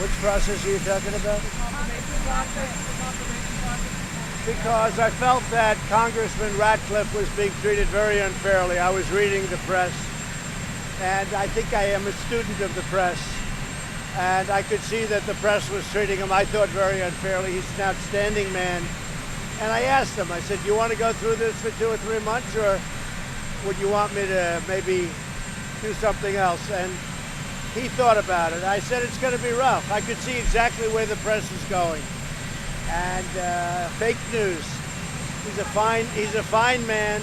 Which process are you talking about? Because I felt that Congressman Ratcliffe was being treated very unfairly. I was reading the press, and I think I am a student of the press, and I could see that the press was treating him, I thought, very unfairly. He's an outstanding man. And I asked him, I said, you want to go through this for 2 or 3 months, or would you want me to maybe do something else? And he thought about it. I said, it's going to be rough. I could see exactly where the press is going. And fake news. He's a fine man.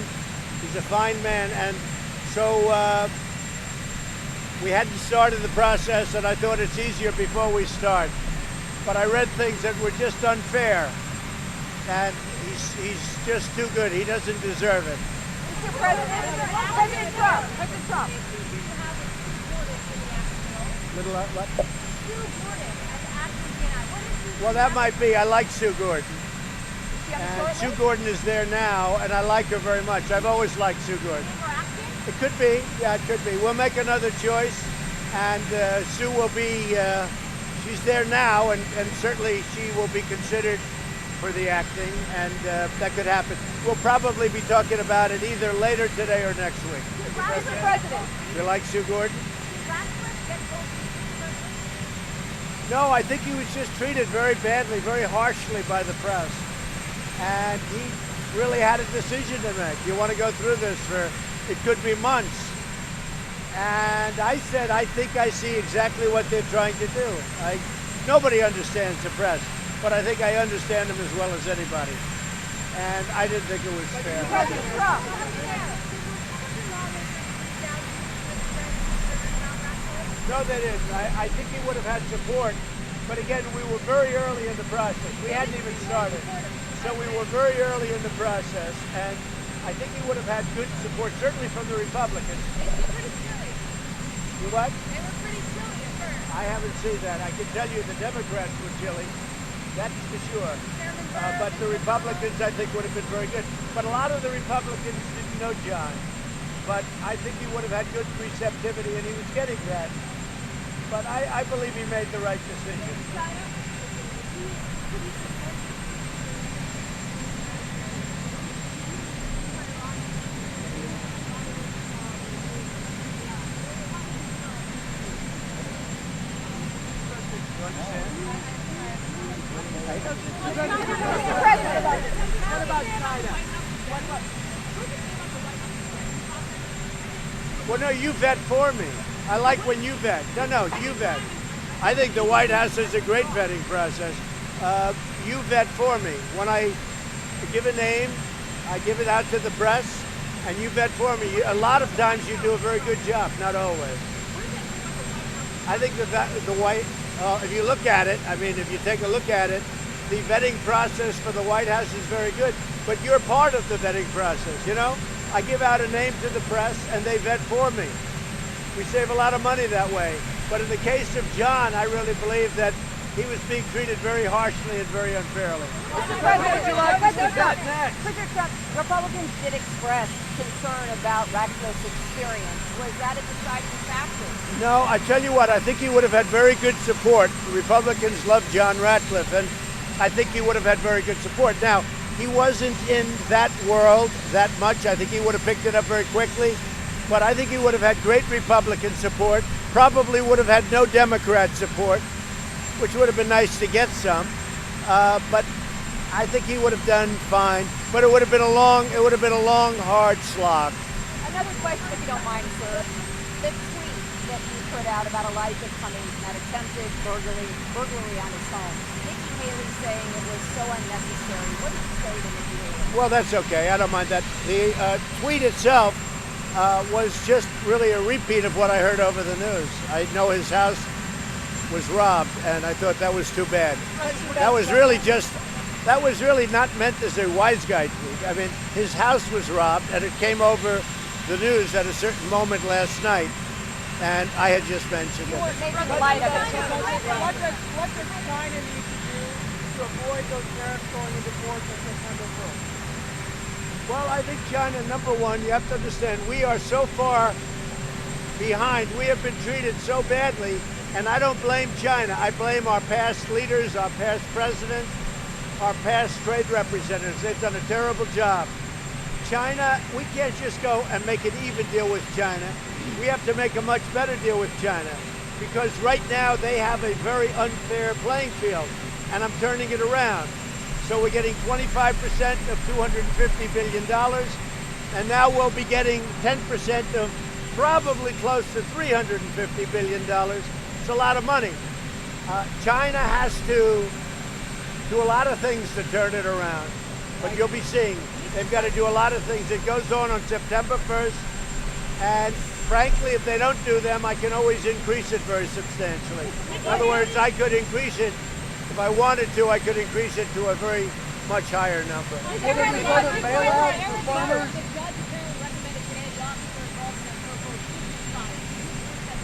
He's a fine man. And so we hadn't started the process, and I thought it's easier before we start. But I read things that were just unfair. And he's just too good. He doesn't deserve it. Mr. President Trump. What? Sue Gordon as acting DNI. Well, that might be. I like Sue Gordon. And Sue Gordon is there now, and I like her very much. I've always liked Sue Gordon. It could be. Yeah, it could be. We'll make another choice, and Sue will be, she's there now, and certainly she will be considered for the acting, and that could happen. We'll probably be talking about it either later today or next week. Mr. President. You like Sue Gordon? No, I think he was just treated very badly, very harshly by the press. And he really had a decision to make. You want to go through this for, it could be months. And I said, I think I see exactly what they're trying to do. Nobody understands the press, but I think I understand them as well as anybody. And I didn't think it was fair. President Trump. No, they didn't. I think he would have had support. But again, we were very early in the process. We hadn't even started. So we were very early in the process. And I think he would have had good support, certainly from the Republicans. They were pretty silly. You what? They were pretty silly at first. I haven't seen that. I can tell you the Democrats were chilly. That's for sure. But the Republicans, I think, would have been very good. But a lot of the Republicans didn't know John. But I think he would have had good receptivity, and he was getting that. But I believe he made the right decision. Mr. President. What about China? Well, no, you vet for me. I like when you vet. No, you vet. I think the White House has a great vetting process. You vet for me. When I give a name, I give it out to the press, and you vet for me. A lot of times you do a very good job, not always. I think the White, if you look at it, I mean, if you take a look at it, the vetting process for the White House is very good. But you're part of the vetting process, you know? I give out a name to the press, and they vet for me. We save a lot of money that way. But in the case of John, I really believe that he was being treated very harshly and very unfairly. Mr. President, would you like to see that next? President Trump, Republicans did express concern about Ratcliffe's experience. Was that a deciding factor? No, I tell you what, I think he would have had very good support. The Republicans love John Ratcliffe, and I think he would have had very good support. Now, he wasn't in that world that much. I think he would have picked it up very quickly. But I think he would have had great Republican support, probably would have had no Democrat support, which would have been nice to get some. But I think he would have done fine. But it would have been a long, hard slog. Another question, if you don't mind, sir. The tweet that you put out about Elijah Cummings and that attempted burglary on his home. Nikki Haley saying it was so unnecessary. What did you say to Nikki Haley? Well, that's okay. I don't mind that. The tweet itself was just really a repeat of what I heard over the news. I know his house was robbed, and I thought that was too bad. That was really not meant as a wise guy tweet. I mean, his house was robbed, and it came over the news at a certain moment last night, and I had just mentioned it. You weren't making light of it. What does China need to do to avoid those tariffs going into force on September 1st? Well, I think China, number one, you have to understand, we are so far behind. We have been treated so badly, and I don't blame China. I blame our past leaders, our past presidents, our past trade representatives. They've done a terrible job. China, we can't just go and make an even deal with China. We have to make a much better deal with China, because right now they have a very unfair playing field, and I'm turning it around. So we're getting 25% of $250 billion, and now we'll be getting 10% of probably close to $350 billion. It's a lot of money. China has to do a lot of things to turn it around, but you'll be seeing they've got to do a lot of things. It goes on September 1st, and frankly, if they don't do them, I can always increase it very substantially. In other words, I could increase it, if I wanted to, I could increase it to a very much higher number.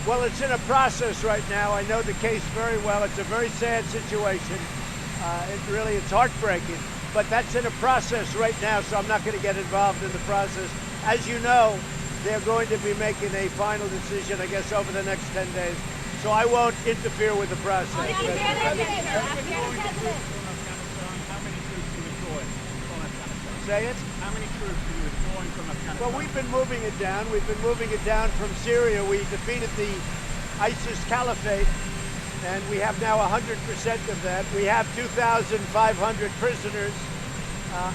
Well, it's in a process right now. I know the case very well. It's a very sad situation. It's heartbreaking. But that's in a process right now, so I'm not going to get involved in the process. As you know, they're going to be making a final decision, I guess, over the next 10 days. So I won't interfere with the process. How many troops are withdrawing from Afghanistan? Say it? How many troops are you withdrawing from Afghanistan? Well, we've been moving it down. We've been moving it down from Syria. We defeated the ISIS caliphate, and we have now 100% of that. We have 2,500 prisoners,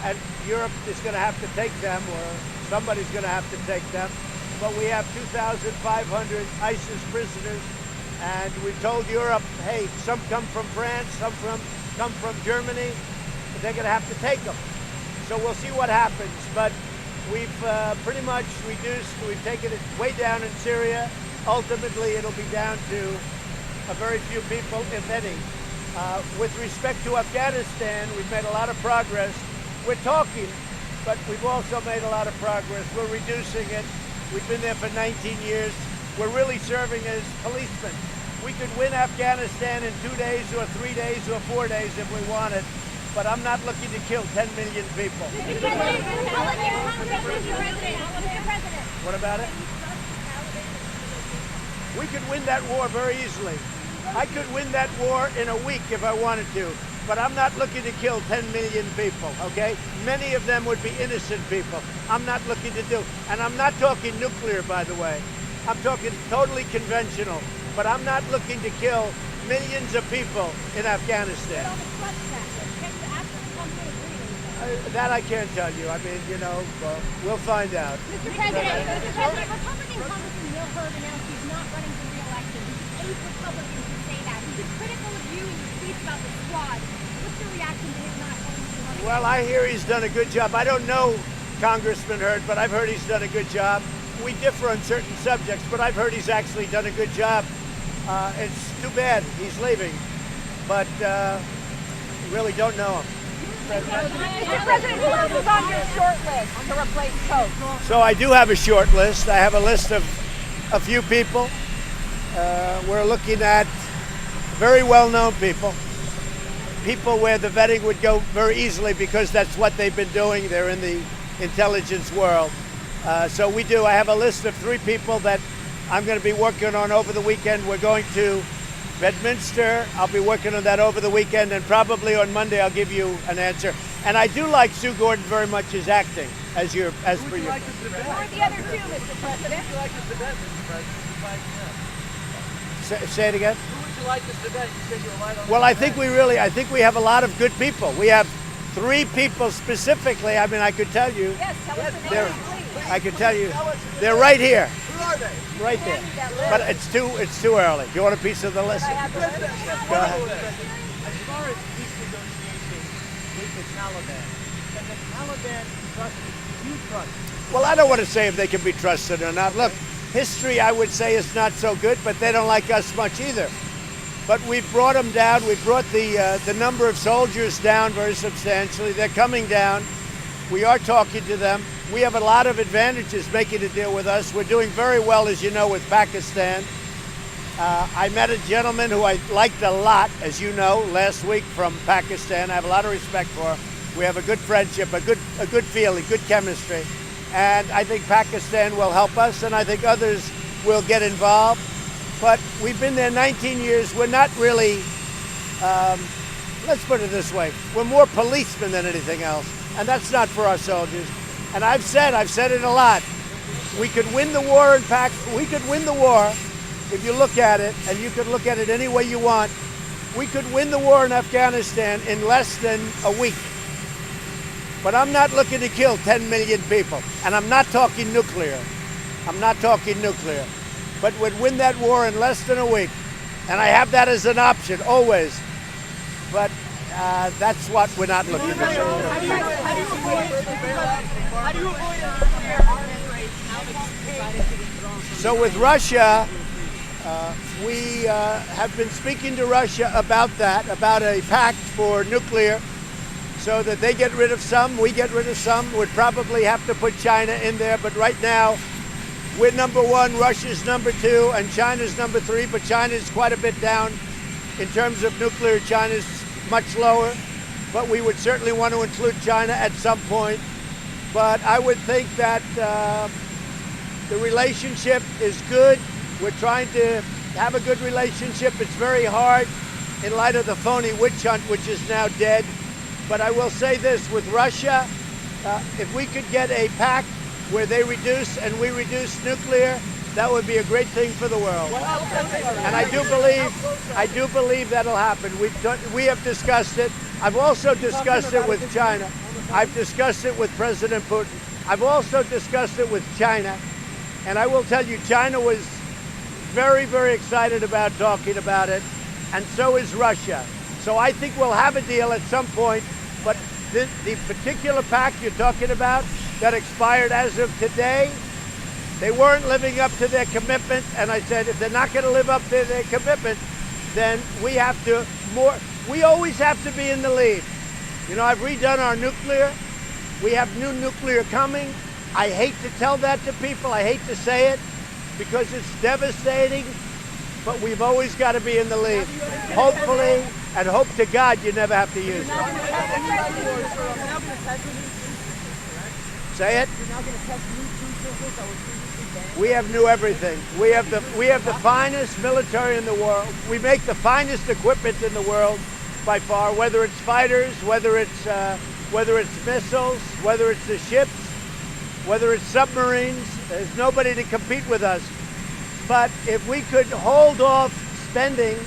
and Europe is going to have to take them, or somebody's going to have to take them. But we have 2,500 ISIS prisoners, and we've told Europe, hey, some come from France, some come from Germany, but they're going to have to take them. So we'll see what happens. But we've pretty much reduced, we've taken it way down in Syria. Ultimately, it'll be down to a very few people, if any. With respect to Afghanistan, we've made a lot of progress. We're talking, but we've also made a lot of progress. We're reducing it. We've been there for 19 years. We're really serving as policemen. We could win Afghanistan in 2 days or 3 days or 4 days if we wanted, but I'm not looking to kill 10 million people. What about it? We could win that war very easily. I could win that war in a week if I wanted to, but I'm not looking to kill 10 million people, okay? Many of them would be innocent people. I'm not looking to do, and I'm not talking nuclear, by the way. I'm talking totally conventional, but I'm not looking to kill millions of people in Afghanistan. That I can't tell you. I mean, we'll find out. Mr. President, Republican Congressman Will Hurd announced he's not running for re-election. He's the 8th Republican to say that. He's been critical of you and your speech about the squad. What's your reaction to his not running? Well, I hear he's done a good job. I don't know Congressman Hurd, but I've heard he's done a good job. We differ on certain subjects, but I've heard he's actually done a good job. It's too bad he's leaving, but really don't know him. Mr. President, who else is on your short list to replace Coke? So I do have a short list. I have a list of a few people. We're looking at very well-known people, people where the vetting would go very easily because that's what they've been doing. They're in the intelligence world. So we do. I have a list of 3 people that I'm going to be working on over the weekend. We're going to Bedminster. I'll be working on that over the weekend, and probably on Monday I'll give you an answer. And I do like Sue Gordon very much as acting, as per your. Who are the other 2, Mr. President? Who would you like to debate, Mr. President? Say it again. Who would you like to debate? You said you were light on. Well, I think we have a lot of good people. We have 3 people specifically. I mean, I could tell you. Yes, tell us the names, please. I could tell you. They're right here. Who are they? Right there. But it's too early. Do you want a piece of the list? Go ahead. As far as peace negotiations with the Taliban, can the Taliban be trusted? Do you trust? Well, I don't want to say if they can be trusted or not. Look, history, I would say, is not so good, but they don't like us much either. But we've brought them down. We've brought the number of soldiers down very substantially. They're coming down. We are talking to them. We have a lot of advantages making a deal with us. We're doing very well, as you know, with Pakistan. I met a gentleman who I liked a lot, as you know, last week from Pakistan. I have a lot of respect for. We have a good friendship, a good feeling, good chemistry. And I think Pakistan will help us, and I think others will get involved. But we've been there 19 years. We're not really, let's put it this way, we're more policemen than anything else. And that's not for our soldiers. And I've said it a lot. We could win the war in we could win the war if you look at it, and you could look at it any way you want. We could win the war in Afghanistan in less than a week. But I'm not looking to kill 10 million people. And I'm not talking nuclear. I'm not talking nuclear. But would win that war in less than a week. And I have that as an option, always. But that's what we're not looking to do. How do you avoid a nuclear arms race now that you've decided to withdraw from So with Russia, we have been speaking to Russia about that, about a pact for nuclear, so that they get rid of some, we get rid of some. Would probably have to put China in there, but right now we're number one, Russia's number two, and China's number three, but China's quite a bit down in terms of nuclear. China's much lower, but we would certainly want to include China at some point. But I would think that the relationship is good. We're trying to have a good relationship. It's very hard in light of the phony witch hunt, which is now dead. But I will say this, with Russia, if we could get a pact where they reduce and we reduce nuclear, that would be a great thing for the world. And I do believe that'll happen. We have discussed it. I've also discussed it with China. I've discussed it with President Putin. I've also discussed it with China. And I will tell you, China was very, very excited about talking about it, and so is Russia. So I think we'll have a deal at some point, but the particular pact you're talking about that expired as of today, they weren't living up to their commitment, and I said if they're not going to live up to their commitment, then we always have to be in the lead. You know, I've redone our nuclear. We have new nuclear coming. I hate to tell that to people. I hate to say it because it's devastating, but we've always got to be in the lead. Hopefully, and hope to God you never have to use it. Say it. We have new everything. We have the finest military in the world. We make the finest equipment in the world by far, whether it's fighters, whether it's missiles, whether it's the ships, whether it's submarines. There's nobody to compete with us. But if we could hold off spending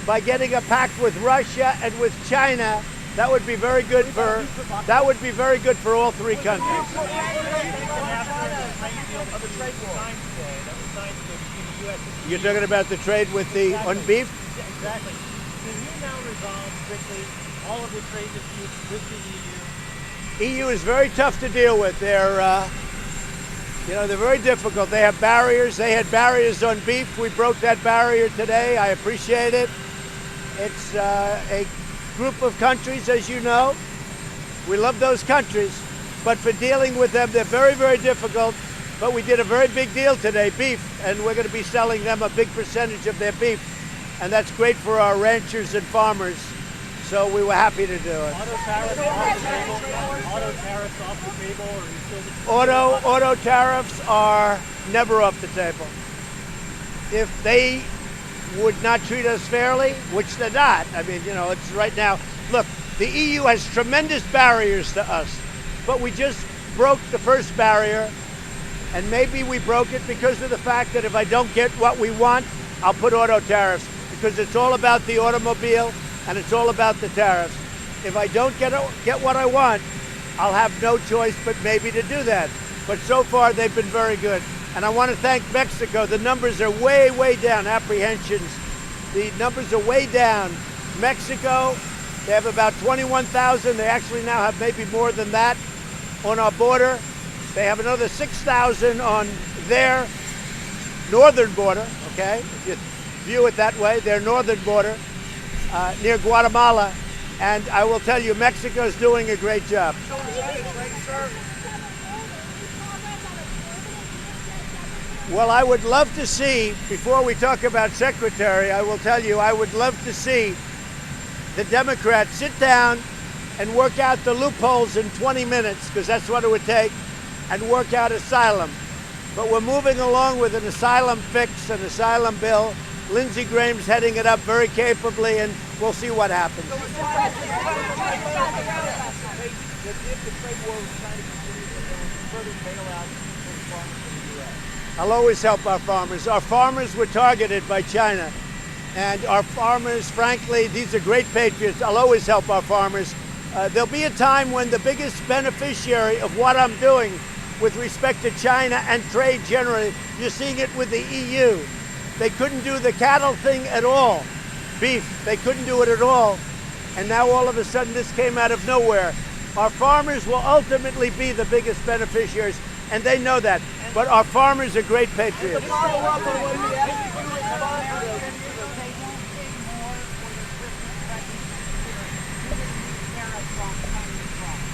by getting a pact with Russia and with China, that would be very good for all three countries. You're talking about the trade with on beef? Exactly. Can you now resolve quickly all of the trade disputes with the EU? EU is very tough to deal with. They're very difficult. They have barriers. They had barriers on beef. We broke that barrier today. I appreciate it. It's a group of countries, as you know. We love those countries. But for dealing with them, they're very, very difficult. But we did a very big deal today, beef, and we're going to be selling them a big percentage of their beef. And that's great for our ranchers and farmers. So we were happy to do it. Auto tariffs off the table? Auto tariffs off the table? Or are you still Auto tariffs are never off the table. If they would not treat us fairly, which they're not. I mean, it's right now. Look, the EU has tremendous barriers to us, but we just broke the first barrier, and maybe we broke it because of the fact that if I don't get what we want, I'll put auto tariffs, because it's all about the automobile and it's all about the tariffs. If I don't get what I want, I'll have no choice but maybe to do that. But so far, they've been very good. And I want to thank Mexico. The numbers are way, way down, apprehensions. The numbers are way down. Mexico, they have about 21,000. They actually now have maybe more than that on our border. They have another 6,000 on their northern border, okay? If you view it that way, their northern border, near Guatemala. And I will tell you, Mexico is doing a great job. Well, I would love to see, before we talk about Secretary, I will tell you, I would love to see the Democrats sit down and work out the loopholes in 20 minutes, because that's what it would take, and work out asylum. But we're moving along with an asylum fix, an asylum bill. Lindsey Graham's heading it up very capably, and we'll see what happens. If the trade war with China continues, there will be further bailouts for farmers in the U.S. I'll always help our farmers. Our farmers were targeted by China. And our farmers, frankly, these are great patriots. I'll always help our farmers. There'll be a time when the biggest beneficiary of what I'm doing with respect to China and trade generally, you're seeing it with the EU. They couldn't do the cattle thing at all. Beef, they couldn't do it at all. And now all of a sudden this came out of nowhere. Our farmers will ultimately be the biggest beneficiaries, and they know that. But our farmers are great patriots.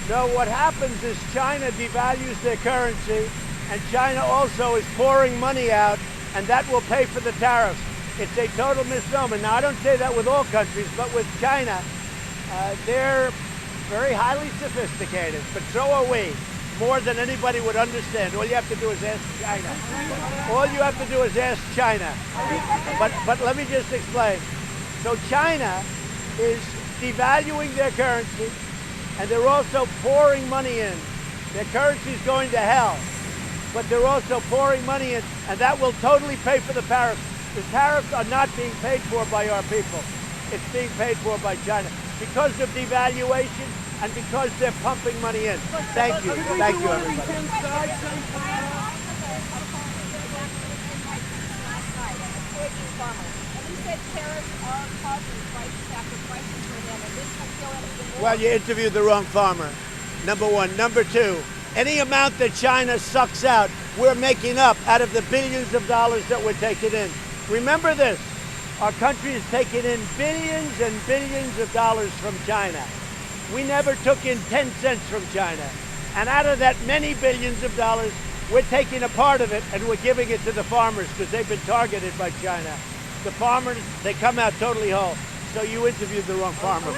No, what happens is China devalues their currency, and China also is pouring money out, and that will pay for the tariffs. It's a total misnomer. Now, I don't say that with all countries, but with China, they're very highly sophisticated, but so are we, more than anybody would understand. All you have to do is ask China. All you have to do is ask China. But let me just explain. So China is devaluing their currency, and they're also pouring money in. Their currency is going to hell, but they're also pouring money in, and that will totally pay for the tariffs. The tariffs are not being paid for by our people. It's being paid for by China because of devaluation and because they're pumping money in. Thank you. Thank you, everybody. Well, you interviewed the wrong farmer, number one. Number two, any amount that China sucks out, we're making up out of the billions of dollars that we're taking in. Remember this, our country is taking in billions and billions of dollars from China. We never took in 10 cents from China. And out of that many billions of dollars, we're taking a part of it and we're giving it to the farmers because they've been targeted by China. The farmers, they come out totally whole. So you interviewed the wrong farmer.